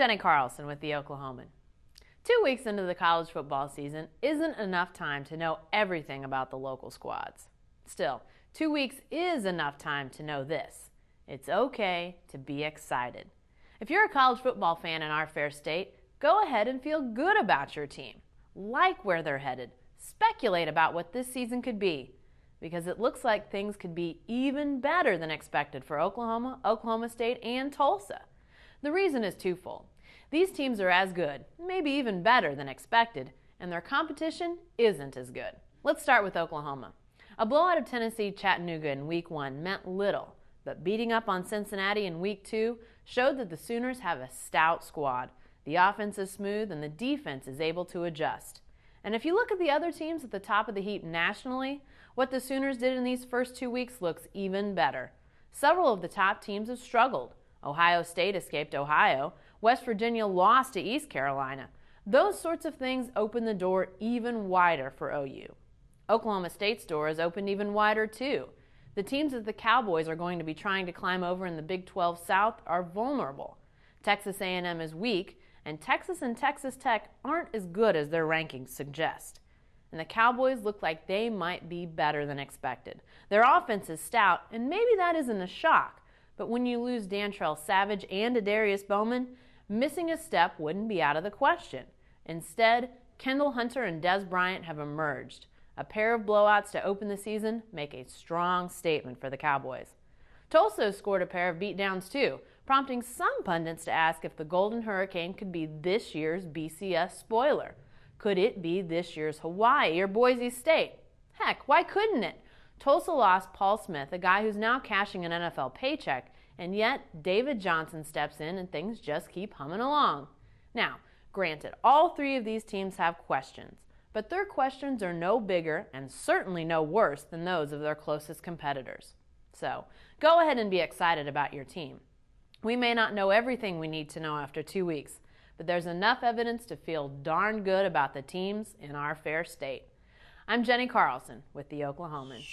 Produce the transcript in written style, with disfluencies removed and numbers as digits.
Jenni Carlson with the Oklahoman. 2 weeks into the college football season isn't enough time to know everything about the local squads. Still, 2 weeks is enough time to know this: it's okay to be excited. If you're a college football fan in our fair state, go ahead and feel good about your team. Like where they're headed. Speculate about what this season could be, because it looks like things could be even better than expected for Oklahoma, Oklahoma State, and Tulsa. The reason is twofold. These teams are as good, maybe even better than expected, and their competition isn't as good. Let's start with Oklahoma. A blowout of Tennessee Chattanooga in Week 1 meant little, but beating up on Cincinnati in Week 2 showed that the Sooners have a stout squad. The offense is smooth and the defense is able to adjust. And if you look at the other teams at the top of the heap nationally, what the Sooners did in these first 2 weeks looks even better. Several of the top teams have struggled. Ohio State escaped Ohio. West Virginia lost to East Carolina. Those sorts of things open the door even wider for OU. Oklahoma State's door is opened even wider too. The teams that the Cowboys are going to be trying to climb over in the Big 12 South are vulnerable. Texas A&M is weak, and Texas and Texas Tech aren't as good as their rankings suggest. And the Cowboys look like they might be better than expected. Their offense is stout, and maybe that isn't a shock, but when you lose Dantrell Savage and Adarius Bowman, missing a step wouldn't be out of the question. Instead, Kendall Hunter and Des Bryant have emerged. A pair of blowouts to open the season make a strong statement for the Cowboys. Tulsa scored a pair of beatdowns too, prompting some pundits to ask if the Golden Hurricane could be this year's BCS spoiler. Could it be this year's Hawaii or Boise State? Heck, why couldn't it? Tulsa lost Paul Smith, a guy who's now cashing an NFL paycheck, and yet David Johnson steps in and things just keep humming along. Now, granted, all three of these teams have questions, but their questions are no bigger and certainly no worse than those of their closest competitors. So, go ahead and be excited about your team. We may not know everything we need to know after 2 weeks, but there's enough evidence to feel darn good about the teams in our fair state. I'm Jenni Carlson with the Oklahoman.